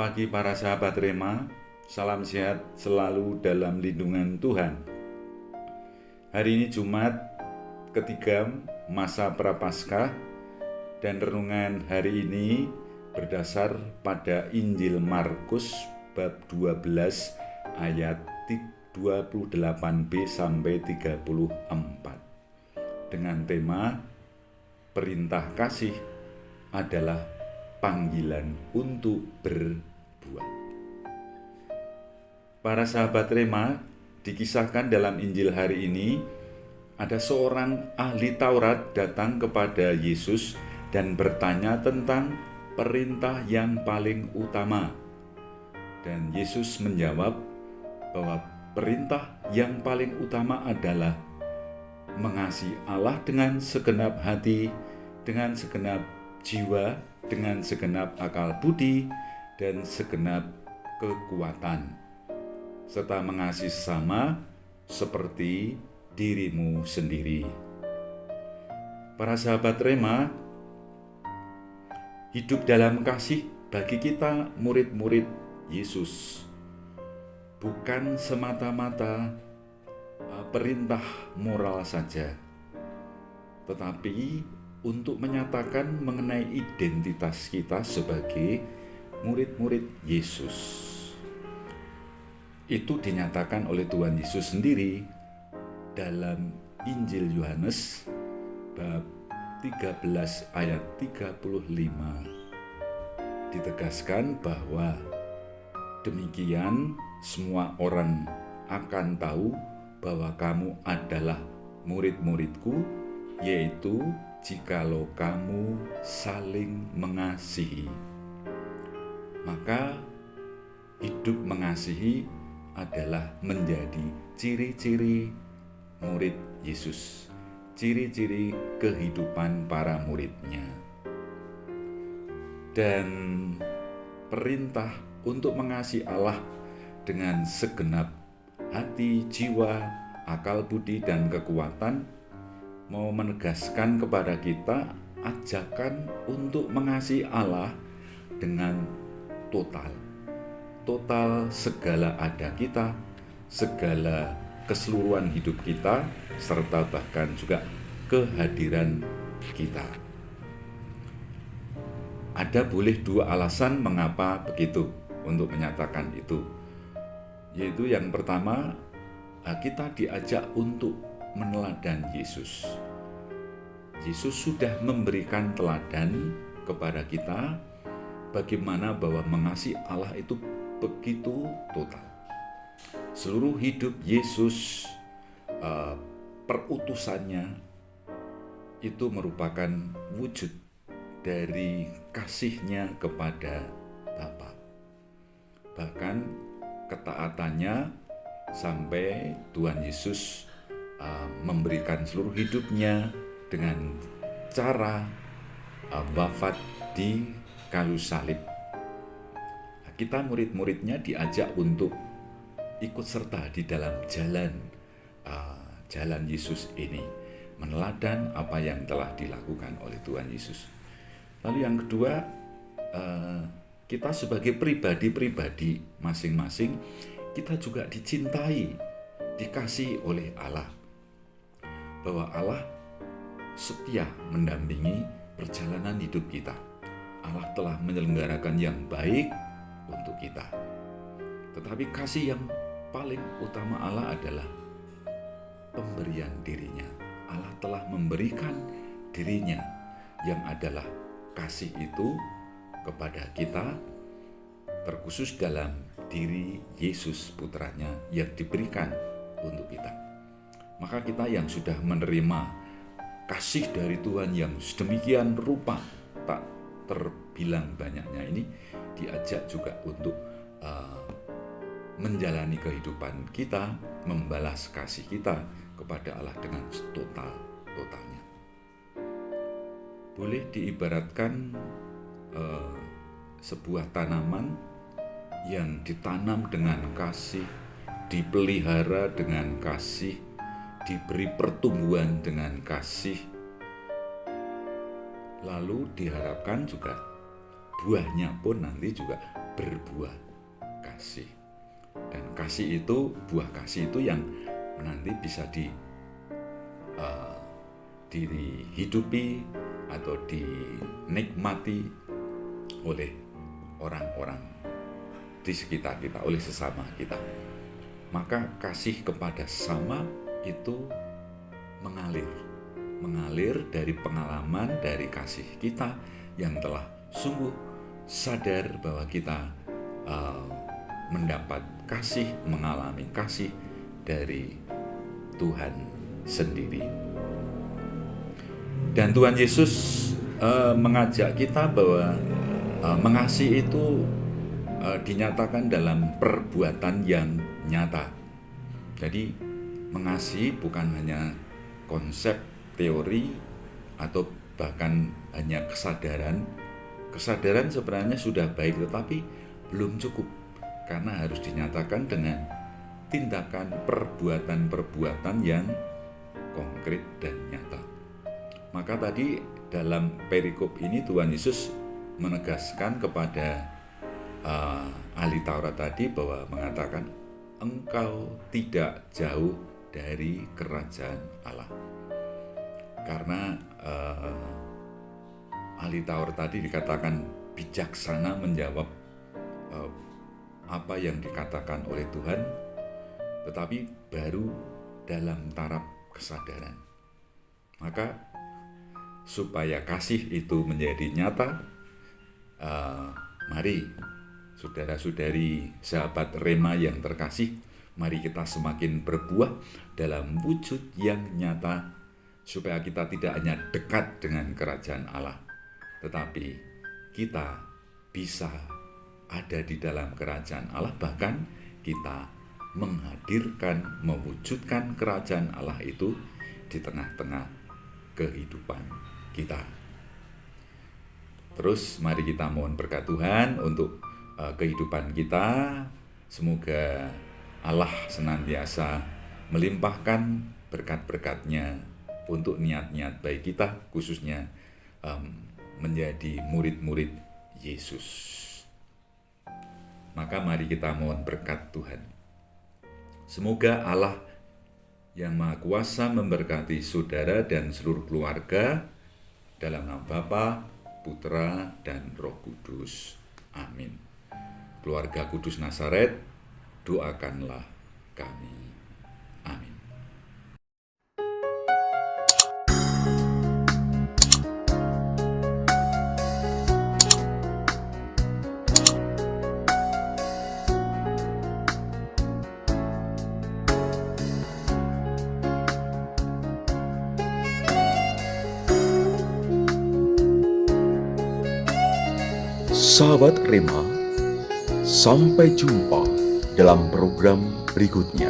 Selamat pagi para sahabat Rema, salam sehat selalu dalam lindungan Tuhan. Hari ini Jumat ketiga masa Prapaskah dan renungan hari ini berdasar pada Injil Markus bab 12 ayat 28b sampai 34 dengan tema perintah kasih adalah panggilan untuk berbuat. Para sahabat Rema, dikisahkan dalam Injil hari ini ada seorang ahli Taurat datang kepada Yesus dan bertanya tentang perintah yang paling utama. Dan Yesus menjawab bahwa perintah yang paling utama adalah mengasihi Allah dengan segenap hati, dengan segenap jiwa, dengan segenap akal budi dan segenap kekuatan, serta mengasihi sesama seperti dirimu sendiri. Para sahabat Rema, hidup dalam kasih bagi kita murid-murid Yesus bukan semata-mata perintah moral saja, tetapi untuk menyatakan mengenai identitas kita sebagai murid-murid Yesus. Itu dinyatakan oleh Tuhan Yesus sendiri dalam Injil Yohanes bab 13 ayat 35. Ditegaskan bahwa demikian semua orang akan tahu bahwa kamu adalah murid-muridku, yaitu jikalau kamu saling mengasihi. Maka hidup mengasihi adalah menjadi ciri-ciri murid Yesus, ciri-ciri kehidupan para muridnya. Dan perintah untuk mengasihi Allah dengan segenap hati, jiwa, akal budi, dan kekuatan mau menegaskan kepada kita ajakan untuk mengasihi Allah dengan total segala ada kita, segala keseluruhan hidup kita, serta bahkan juga kehadiran kita. Ada boleh dua alasan mengapa begitu untuk menyatakan itu, yaitu yang pertama, kita diajak untuk meneladan Yesus. Yesus sudah memberikan teladan kepada kita bagaimana bahwa mengasihi Allah itu begitu total. Seluruh hidup Yesus, perutusannya itu merupakan wujud dari kasihnya kepada Bapa. Bahkan ketaatannya sampai Tuhan Yesus memberikan seluruh hidupnya dengan cara wafat di kayu salib. Kita murid-muridnya diajak untuk ikut serta di dalam jalan Yesus ini, meneladan apa yang telah dilakukan oleh Tuhan Yesus. Lalu yang kedua, kita sebagai pribadi-pribadi masing-masing, kita juga dicintai, dikasihi oleh Allah, bahwa Allah setia mendampingi perjalanan hidup kita. Allah telah menyelenggarakan yang baik untuk kita. Tetapi kasih yang paling utama Allah adalah pemberian dirinya. Allah telah memberikan dirinya yang adalah kasih itu kepada kita, terkhusus dalam diri Yesus putranya yang diberikan untuk kita. Maka kita yang sudah menerima kasih dari Tuhan yang sedemikian rupa tak terbilang banyaknya ini, diajak juga untuk menjalani kehidupan kita, membalas kasih kita kepada Allah dengan totalnya. Boleh diibaratkan sebuah tanaman yang ditanam dengan kasih, dipelihara dengan kasih, diberi pertumbuhan dengan kasih, lalu diharapkan juga buahnya pun nanti juga berbuah kasih. Dan kasih itu, buah kasih itu yang nanti bisa dihidupi atau dinikmati oleh orang-orang di sekitar kita, oleh sesama kita. Maka kasih kepada sesama itu mengalir dari pengalaman, dari kasih kita yang telah sungguh sadar bahwa kita mendapat kasih, mengalami kasih dari Tuhan sendiri. Dan Tuhan Yesus mengajak kita bahwa mengasihi itu dinyatakan dalam perbuatan yang nyata. Jadi mengasihi bukan hanya konsep, teori, atau bahkan hanya kesadaran. Kesadaran sebenarnya sudah baik, tetapi belum cukup, karena harus dinyatakan dengan tindakan, perbuatan-perbuatan yang konkret dan nyata. Maka tadi dalam perikop ini Tuhan Yesus menegaskan kepada ahli Taurat tadi bahwa mengatakan engkau tidak jauh dari kerajaan Allah. Karena ahli Taurat tadi dikatakan bijaksana menjawab apa yang dikatakan oleh Tuhan, tetapi baru dalam taraf kesadaran. Maka supaya kasih itu menjadi nyata, mari saudara-saudari sahabat Rema yang terkasih, mari kita semakin berbuah dalam wujud yang nyata, supaya kita tidak hanya dekat dengan kerajaan Allah, tetapi kita bisa ada di dalam kerajaan Allah, bahkan kita menghadirkan, mewujudkan kerajaan Allah itu di tengah-tengah kehidupan kita. Terus mari kita mohon berkat Tuhan untuk kehidupan kita. Semoga Allah senantiasa melimpahkan berkat-berkat-Nya untuk niat-niat baik kita, khususnya menjadi murid-murid Yesus. Maka mari kita mohon berkat Tuhan. Semoga Allah yang Maha Kuasa memberkati saudara dan seluruh keluarga dalam nama Bapa, Putra, dan Roh Kudus. Amin. Keluarga Kudus Nazaret, doakanlah kami. Amin. Sahabat Rema, sampai jumpa dalam program berikutnya.